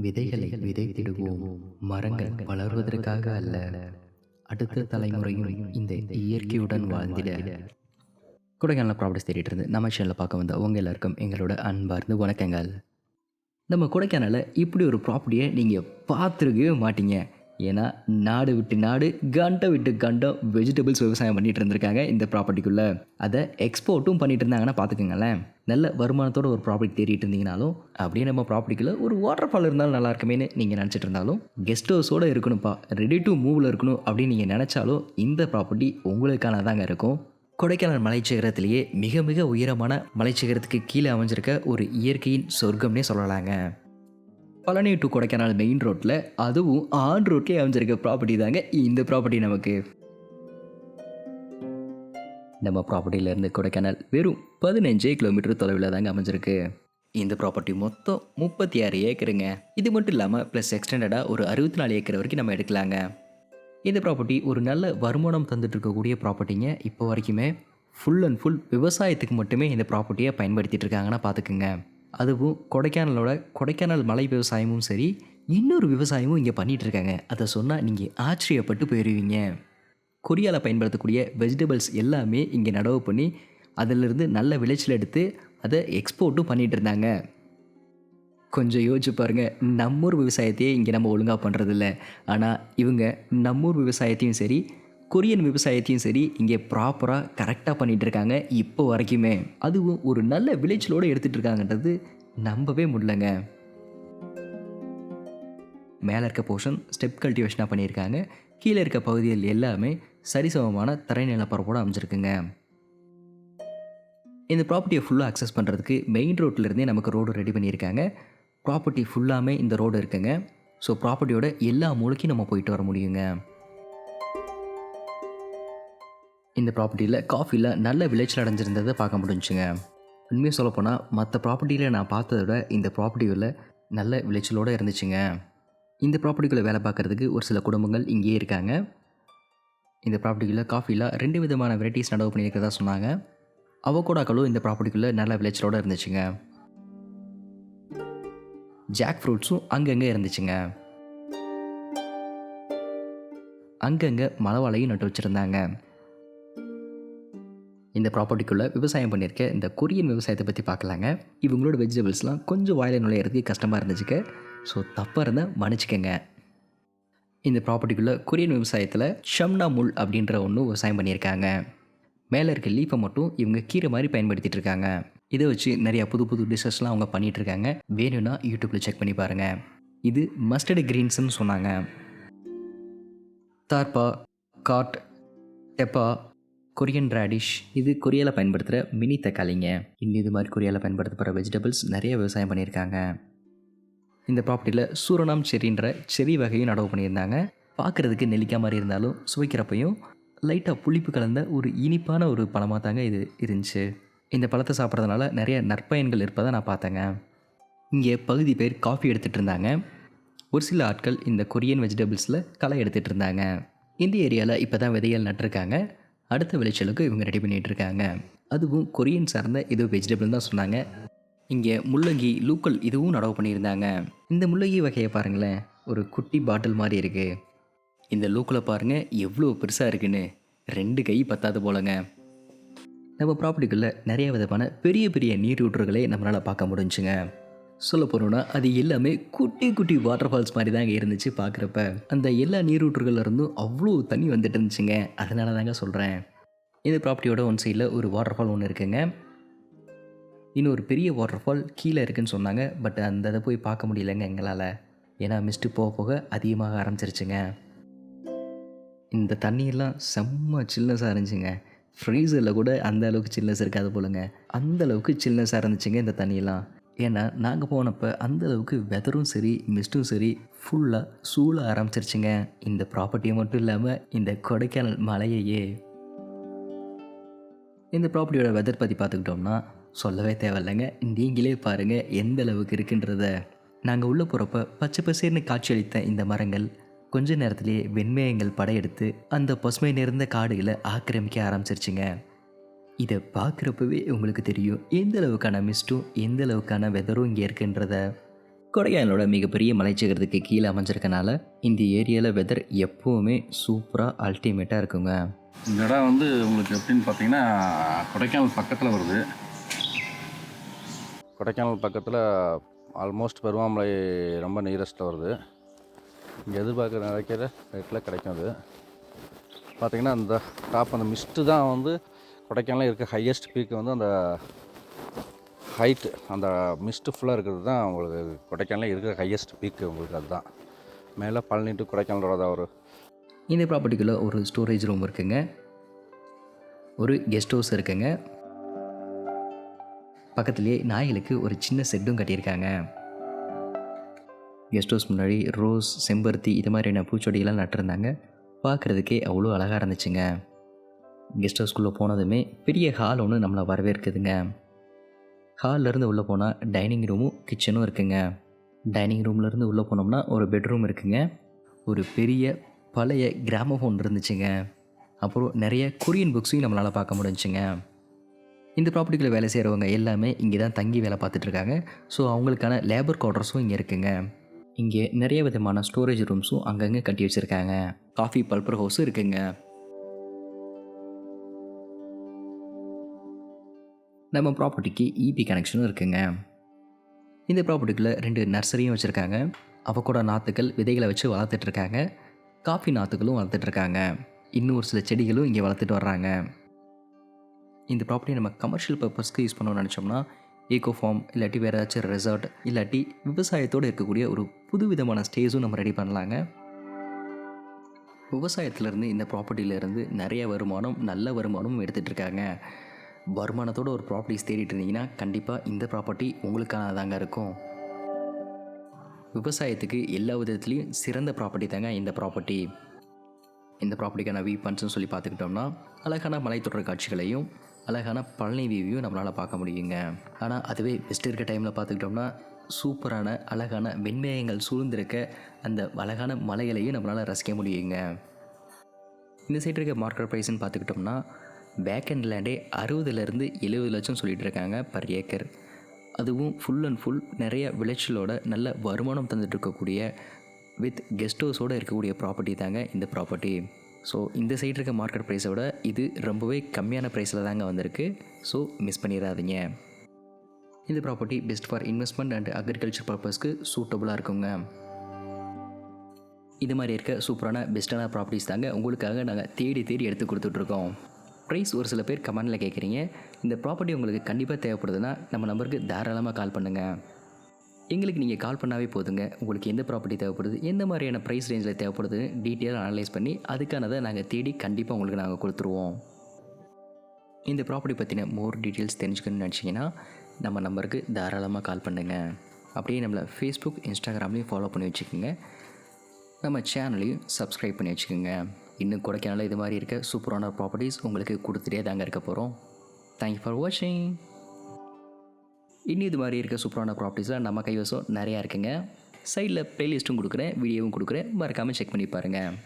விதைகளை விதைத்திடுவோம். மரங்கள் வளர்வதற்காக அல்ல, அடுத்த தலைமுறையும் இந்த இயற்கையுடன் வாழ்ந்திட. கொடைக்கானல் ப்ராப்பர்ட்டிஸ் தேடிட்டு இருந்து நம்ம சேனலில் பார்க்க வந்த உங்கள் எல்லாருக்கும் எங்களோட அன்பார்ந்து வணக்கங்கள். நம்ம கொடைக்கானலில் இப்படி ஒரு ப்ராப்பர்ட்டியை நீங்கள் பார்த்துருக்கவே மாட்டீங்க. ஏன்னா நாடு விட்டு நாடு, கண்டம் விட்டு கண்டம் வெஜிடபிள்ஸ் விவசாயம் பண்ணிகிட்டு இருந்திருக்காங்க இந்த ப்ராப்பர்ட்டிக்குள்ளே. அதை எக்ஸ்போர்ட்டும் பண்ணிகிட்டு இருந்தாங்கன்னா பார்த்துக்கோங்களேன். நல்ல வருமானத்தோட ஒரு ப்ராப்பர்ட்டி தேடிட்டு இருந்தீங்கனாலும், அப்படியே நம்ம ப்ராப்பர்ட்டிக்குள்ளே ஒரு வாட்டர் ஃபால் இருந்தாலும் நல்லா இருக்குமேனு நீங்கள் நினச்சிட்டு இருந்தாலும், கெஸ்ட் ஹவுஸோடு இருக்கணும்ப்பா, ரெடி டு மூவில் இருக்கணும் அப்படின்னு நீங்கள் நினச்சாலும் இந்த ப்ராப்பர்ட்டி உங்களுக்கானதாங்க இருக்கும். கொடைக்கானல் மலைச்சிகரத்திலேயே மிக மிக உயரமான மலைச்சிகரத்துக்கு கீழே அமைஞ்சிருக்க ஒரு இயற்கையின் சொர்க்கம்னே சொல்லலாங்க. பழனி டு கொடைக்கானல் மெயின் ரோட்டில், அதுவும் ஆன் ரோட்லேயே அமைஞ்சிருக்க ப்ராப்பர்ட்டி தாங்க இந்த ப்ராப்பர்ட்டி. நமக்கு நம்ம ப்ராப்பர்ட்டியிலேருந்து கொடைக்கானல் வெறும் 15 கிலோமீட்டர் தொலைவில் தாங்க அமைஞ்சிருக்கு. இந்த ப்ராப்பர்ட்டி மொத்தம் 36 ஏக்கருங்க. இது மட்டும் இல்லாமல் ப்ளஸ் எக்ஸ்டெண்டடாக ஒரு 64 ஏக்கர் வரைக்கும் நம்ம எடுக்கலாங்க. இந்த ப்ராப்பர்ட்டி ஒரு நல்ல வருமானம் தந்துட்டு இருக்கக்கூடிய ப்ராப்பர்ட்டிங்க. இப்போ வரைக்குமே ஃபுல் அண்ட் ஃபுல் விவசாயத்துக்கு மட்டுமே இந்த ப்ராப்பர்ட்டியை பயன்படுத்திகிட்டு இருக்காங்கன்னா பார்த்துக்குங்க. அதுவும் கொடைக்கானல் மலை விவசாயமும் சரி, இன்னொரு விவசாயமும் இங்கே பண்ணிகிட்டு இருக்காங்க. அதை சொன்னால் நீங்கள் ஆச்சரியப்பட்டு போயிடுவீங்க. கொரியாவில் பயன்படுத்தக்கூடிய வெஜிடபிள்ஸ் எல்லாமே இங்கே நடவு பண்ணி அதிலிருந்து நல்ல விளைச்சல் எடுத்து அதை எக்ஸ்போர்ட்டும் பண்ணிகிட்டு இருந்தாங்க. கொஞ்சம் யோசிச்சு பாருங்கள், நம்மூர் விவசாயத்தையே இங்கே நம்ம ஒழுங்காக பண்ணுறதில்ல. ஆனால் இவங்க நம்மூர் விவசாயத்தையும் சரி, கொரியன் விவசாயத்தையும் சரி இங்கே ப்ராப்பராக கரெக்டாக பண்ணிகிட்டு இருக்காங்க இப்போ வரைக்குமே. அதுவும் ஒரு நல்ல விளைச்சலோடு எடுத்துகிட்டு இருக்காங்கன்றது நம்பவே முடியலங்க. மேலே இருக்க போர்ஷன் ஸ்டெப் கல்டிவேஷனாக பண்ணியிருக்காங்க. கீழே இருக்க பகுதிகள் எல்லாமே சரிசமமான தரை நிலப்பரப்போடு அமைஞ்சிருக்குங்க. இந்த ப்ராப்பர்ட்டியை ஃபுல்லாக அக்சஸ் பண்ணுறதுக்கு மெயின் ரோட்லேருந்தே நமக்கு ரோடு ரெடி பண்ணியிருக்காங்க. ப்ராப்பர்ட்டி ஃபுல்லாமே இந்த ரோடு இருக்குங்க. ஸோ ப்ராப்பர்ட்டியோட எல்லா மூலைக்கும் நம்ம போயிட்டு வர முடியுங்க. இந்த ப்ராப்பர்ட்டியில் காஃபியில் நல்ல விளைச்சல் அடைஞ்சிருந்ததை பார்க்க முடிஞ்சுங்க. உண்மையாக சொல்லப்போனால் மற்ற ப்ராப்பர்ட்டியில் நான் பார்த்ததை விட இந்த ப்ராப்பர்ட்டியில் நல்ல விளைச்சலோடு இருந்துச்சுங்க. இந்த ப்ராப்பர்ட்டிக்குள்ளே வேலை பார்க்குறதுக்கு ஒரு சில குடும்பங்கள் இங்கேயே இருக்காங்க. இந்த ப்ராப்பர்ட்டிக்குள்ளே காஃபியில் 2 விதமான வெரைட்டிஸ் நடவு பண்ணியிருக்கிறதா சொன்னாங்க. அவகோடாக்களும் இந்த ப்ராப்பர்ட்டிக்குள்ளே நல்ல விளைச்சலோடு இருந்துச்சுங்க. ஜாக் ஃப்ரூட்ஸும் அங்கங்கே இருந்துச்சுங்க. அங்கங்கே மலவாழையும் நட்டு வச்சுருந்தாங்க. இந்த ப்ராப்பர்ட்டிக்குள்ளே விவசாயம் பண்ணியிருக்க இந்த கொரியன் விவசாயத்தை பற்றி பார்க்கலாங்க. இவங்களோட வெஜிடபிள்ஸ்லாம் கொஞ்சம் வாயில நுழையிறதுக்கு கஷ்டமாக இருந்துச்சுக்க. ஸோ தப்பாக இருந்தால் மன்னிச்சிக்கங்க. இந்த ப்ராப்பர்ட்டிக்குள்ளே கொரியன் விவசாயத்தில் ஷம்னா முள் அப்படின்ற ஒன்று விவசாயம் பண்ணியிருக்காங்க. மேலே இருக்க லீஃபை மட்டும் இவங்க கீரை மாதிரி பயன்படுத்திகிட்டு இருக்காங்க. இதை வச்சு நிறையா புது புது டிஷ்ஷஸ்லாம் அவங்க பண்ணிகிட்ருக்காங்க. வேணும்னா யூடியூப்பில் செக் பண்ணி பாருங்கள். இது மஸ்டர்டு கிரீன்ஸ்னு சொன்னாங்க. தார்பா, காட், டெப்பா, கொரியன் ரேடிஷ், இது கொரியாவில் பயன்படுத்துகிற மினி தக்காளிங்க. இன்னும் இது மாதிரி கொரியாவில் பயன்படுத்தப்படுற வெஜிடபிள்ஸ் நிறைய விவசாயம் பண்ணியிருக்காங்க. இந்த ப்ராப்பர்ட்டியில் சூரணம் செரின்ற செரி வகையும் நடவு பண்ணியிருந்தாங்க. பார்க்குறதுக்கு நெல்லிக்காய் மாதிரி இருந்தாலும் சுவைக்கிறப்பையும் லைட்டாக புளிப்பு கலந்த ஒரு இனிப்பான ஒரு பழமாக தாங்க இது இருந்துச்சு. இந்த பழத்தை சாப்பிட்றதுனால நிறைய நற்பயன்கள் இருப்பதை நான் பார்த்தேங்க. இங்கே பகுதி பேர் காஃபி எடுத்துகிட்டு இருந்தாங்க. ஒரு சில ஆட்கள் இந்த கொரியன் வெஜிடபிள்ஸில் களை எடுத்துகிட்டு இருந்தாங்க. இந்த ஏரியாவில் இப்போ தான் விதைகள் நட்டுருக்காங்க. அடுத்த விளைச்சலுக்கு இவங்க ரெடி பண்ணிகிட்டு இருக்காங்க. அதுவும் கொரியன் சார்ந்த இது வெஜிடபிள் தான் சொன்னாங்க. இங்கே முள்ளங்கி, லூக்கல் இதுவும் நடவு பண்ணியிருந்தாங்க. இந்த முள்ளங்கி வகையை பாருங்களேன், ஒரு குட்டி பாட்டில் மாதிரி இருக்குது. இந்த லூக்கலை பாருங்கள் எவ்வளோ பெருசாக இருக்குன்னு, 2 கை பத்தாது போலங்க. நம்ம ப்ராப்பர்ட்டிக்குள்ளே நிறைய விதமான பெரிய பெரிய நீரூற்றுகளை நம்மளால் பார்க்க முடிஞ்சுங்க. சொல்ல போனோன்னா அது எல்லாமே குட்டி குட்டி வாட்டர் ஃபால்ஸ் மாதிரி தாங்க இருந்துச்சு பார்க்குறப்ப. அந்த எல்லா நீரூற்றுகள்லேருந்தும் அவ்வளோ தண்ணி வந்துட்டு இருந்துச்சுங்க. அதனால தாங்க சொல்கிறேன். இந்த ப்ராப்பர்ட்டியோட ஒன் சைடில் ஒரு வாட்டர் ஃபால் ஒன்று இருக்குங்க. இன்னொரு பெரிய வாட்டர் ஃபால் கீழே இருக்குதுன்னு சொன்னாங்க. பட் அந்த இதை போய் பார்க்க முடியலைங்க எங்களால். ஏன்னா மிஸ்ட்டு போக போக அதிகமாக ஆரம்பிச்சிருச்சுங்க. இந்த தண்ணியெல்லாம் செம்ம சில்னஸாக இருந்துச்சுங்க. ஃப்ரீசரில் கூட அந்த அளவுக்கு சில்னஸ் இருக்காது போலுங்க. அந்த அளவுக்கு சில்னஸாக இருந்துச்சுங்க இந்த தண்ணியெல்லாம். ஏன்னா நாங்கள் போனப்போ அந்தளவுக்கு வெதரும் சரி மிஸ்ட்டும் சரி ஃபுல்லாக சூழ ஆரம்பிச்சிருச்சுங்க. இந்த ப்ராப்பர்ட்டியை மட்டும் இல்லாமல் இந்த கொடைக்கானல் மலையையே. இந்த ப்ராப்பர்ட்டியோட வெதர் பற்றி பார்த்துக்கிட்டோம்னா சொல்லவே தேவையில்லைங்க. நீங்களே பாருங்கள் எந்த அளவுக்கு இருக்குன்றத. நாங்கள் உள்ளே போகிறப்ப பச்சை பசேர்னு காட்சியளித்த இந்த மரங்கள் கொஞ்ச நேரத்திலேயே வெண்மேகங்கள் படையெடுத்து அந்த பசுமை நிறைந்த காடுகளை ஆக்கிரமிக்க ஆரம்பிச்சிருச்சுங்க. இதை பார்க்குறப்பவே உங்களுக்கு தெரியும் எந்த அளவுக்கான மிஸ்ட்டும் எந்த அளவுக்கான வெதரும் இங்கே இருக்குன்றத. கொடைக்கானலோட மிகப்பெரிய மலைச்சிகரத்துக்கு கீழே அமைஞ்சிருக்கனால இந்த ஏரியாவில் வெதர் எப்போவுமே சூப்பராக அல்டிமேட்டாக இருக்குங்க. இந்த இடம் வந்து உங்களுக்கு எப்படின்னு பார்த்தீங்கன்னா கொடைக்கானல் பக்கத்தில் வருது. கொடைக்கானல் பக்கத்தில் ஆல்மோஸ்ட் பருவமழை ரொம்ப நியரஸ்ட்டில் வருது. இங்கே எதிர்பார்க்குற நினைக்கிற ரேட்டில் கிடைக்கும். அது பார்த்திங்கன்னா அந்த டாப் அந்த மிஸ்ட்டு தான் வந்து கொடைக்கானலில் இருக்க ஹையஸ்ட் பீக்கு வந்து அந்த ஹைட்டு அந்த மிஸ்ட்டு ஃபுல்லாக இருக்கிறது தான் உங்களுக்கு கொடைக்கானலில் இருக்கிற ஹையஸ்ட் பீக்கு. உங்களுக்கு அதுதான் மேலே பழனி டு கொடைக்கானலோட தான் ஒரு. இந்த ப்ராப்பர்ட்டிக்குள்ளே ஒரு ஸ்டோரேஜ் ரூம் இருக்குங்க, ஒரு கெஸ்ட் ஹவுஸ் இருக்குங்க, பக்கத்துலேயே நாய்களுக்கு ஒரு சின்ன செட்டும் கட்டியிருக்காங்க. கெஸ்ட் ஹவுஸ் முன்னாடி ரோஸ், செம்பருத்தி இது மாதிரியான பூச்செடியெல்லாம் நட்டிருந்தாங்க. பார்க்குறதுக்கே அவ்வளோ அழகாக இருந்துச்சுங்க. கெஸ்ட் ஹவுஸ்குள்ளே போனதுமே பெரிய ஹால் ஒன்று நம்மளை வரவேற்குதுங்க. ஹால்லேருந்து உள்ளே போனால் டைனிங் ரூமும் கிச்சனும் இருக்குங்க. டைனிங் ரூம்லேருந்து உள்ளே போனோம்னா ஒரு பெட்ரூம் இருக்குங்க. ஒரு பெரிய பழைய கிராமஃபோன் இருந்துச்சுங்க. அப்புறம் நிறைய கொரியன் புக்ஸையும் நம்மளால் பார்க்க முடிஞ்சுங்க. இந்த ப்ராப்பர்ட்டிக்குள்ளே வேலை செய்கிறவங்க எல்லாமே இங்கே தான் தங்கி வேலை பார்த்துட்ருக்காங்க. ஸோ அவங்களுக்கான லேபர் குவார்ட்டர்ஸும் இங்கே இருக்குங்க. இங்கே நிறைய விதமான ஸ்டோரேஜ் ரூம்ஸும் அங்கங்கே கட்டி வச்சுருக்காங்க. காஃபி பல்பர் ஹவுஸும் இருக்குங்க. நம்ம ப்ராப்பர்ட்டிக்கு இபி கனெக்ஷனும் இருக்குங்க. இந்த ப்ராப்பர்ட்டிக்குள்ளே 2 நர்சரியும் வச்சுருக்காங்க. அவக்கூட நாற்றுக்கள் விதைகளை வச்சு வளர்த்துட்ருக்காங்க. காஃபி நாற்றுகளும் வளர்த்துட்ருக்காங்க. இன்னும் ஒரு சில செடிகளும் இங்கே வளர்த்துட்டு வர்றாங்க. இந்த ப்ராப்பர்ட்டி நம்ம கமர்ஷியல் பர்பஸ்க்கு யூஸ் பண்ணணும்னு நினச்சோம்னா ஈகோ ஃபார்ம் இல்லாட்டி வேறு ஏதாச்சும் ரெசார்ட் இல்லாட்டி விவசாயத்தோடு இருக்கக்கூடிய ஒரு புது விதமான ஸ்டேஸும் நம்ம ரெடி பண்ணலாங்க. விவசாயத்திலேருந்து இந்த ப்ராப்பர்ட்டியிலேருந்து நிறைய வருமானம், நல்ல வருமானமும் எடுத்துகிட்டு இருக்காங்க. வருமானத்தோடு ஒரு ப்ராப்பர்ட்டிஸ் தேடிட்டு இருந்தீங்கன்னா கண்டிப்பாக இந்த ப்ராப்பர்ட்டி உங்களுக்கானதாங்க இருக்கும். விவசாயத்துக்கு எல்லா விதத்துலேயும் சிறந்த ப்ராப்பர்ட்டி தாங்க இந்த ப்ராப்பர்ட்டி. இந்த ப்ராப்பர்ட்டிக்கான வியூ பாயிண்ட்ஸ்னு சொல்லி பார்த்துக்கிட்டோம்னா அழகான மலைத்தொடர் காட்சிகளையும் அழகான பழனி வியூவையும் நம்மளால் பார்க்க முடியுங்க. ஆனால் அதுவே பெஸ்ட் இருக்க டைமில் பார்த்துக்கிட்டோம்னா சூப்பரான அழகான வெண்மேகங்கள் சூழ்ந்திருக்க அந்த அழகான மலைகளையும் நம்மளால் ரசிக்க முடியுங்க. இந்த சைடு இருக்க மார்க்கெட் ப்ரைஸ்ன்னு பார்த்துக்கிட்டோம்னா வேக்கண்ட் லேண்டே 60,000 70 லட்சம் சொல்லிகிட்டு இருக்காங்க பர் ஏக்கர். அதுவும் ஃபுல் அண்ட் ஃபுல் நிறைய விளைச்சலோட நல்ல வருமானம் தந்துட்டு இருக்கக்கூடிய வித் கெஸ்ட் ஹவுஸோடு இருக்கக்கூடிய ப்ராப்பர்ட்டி தாங்க இந்த ப்ராப்பர்ட்டி. ஸோ இந்த சைடு இருக்க மார்க்கெட் ப்ரைஸை விட இது ரொம்பவே கம்மியான ப்ரைஸில் தாங்க வந்திருக்கு. ஸோ மிஸ் பண்ணிடாதீங்க. இந்த property best for investment and agriculture பர்பஸ்க்கு சூட்டபுளாக இருக்குங்க. இது மாதிரி இருக்க சூப்பரான பெஸ்ட்டான ப்ராப்பர்ட்டிஸ் தாங்க உங்களுக்காக நாங்கள் தேடி தேடி எடுத்து கொடுத்துட்ருக்கோம். ப்ரைஸ் ஒரு சில பேர் கமெண்டில் கேட்குறீங்க. இந்த ப்ராப்பர்ட்டி உங்களுக்கு கண்டிப்பாக தேவைப்படுதுன்னா நம்ம நம்பருக்கு தாராளமாக கால் பண்ணுங்கள். எங்களுக்கு நீங்கள் கால் பண்ணாவே போதுங்க. உங்களுக்கு எந்த ப்ராப்பர்ட்டி தேவைப்படுது, எந்த மாதிரியான ப்ரைஸ் ரேஞ்சில் தேவைப்படுதுன்னு டீட்டெயிலாக அனலைஸ் பண்ணி அதுக்கானதை நாங்கள் தேடி கண்டிப்பாக உங்களுக்கு நாங்கள் கொடுத்துருவோம். இந்த ப்ராப்பர்ட்டி பற்றின மோர் டீட்டெயில்ஸ் தெரிஞ்சுக்கணும்னு நினச்சிங்கன்னா நம்ம நம்பருக்கு தாராளமாக கால் பண்ணுங்கள். அப்படியே நம்மளை ஃபேஸ்புக், இன்ஸ்டாகிராம்லேயும் ஃபாலோ பண்ணி வச்சுக்கோங்க. நம்ம சேனலையும் சப்ஸ்கிரைப் பண்ணி வச்சுக்கோங்க. இன்னும் கொடைக்கானலில் இது மாதிரி இருக்க சூப்பரான ப்ராப்பர்ட்டிஸ் உங்களுக்கு கொடுத்துட்டே தாங்க இருக்க போகிறோம். தேங்க்யூ ஃபார் வாட்சிங். இன்னும் இது மாதிரி இருக்க சூப்பரான ப்ராப்பர்ட்டிஸில் நம்ம கைவசம் நிறையா இருக்குங்க. சைடில் ப்ளேலிஸ்ட்டும் கொடுக்குறேன், வீடியோவும் கொடுக்குறேன். மறக்காமல் செக் பண்ணி பாருங்கள்.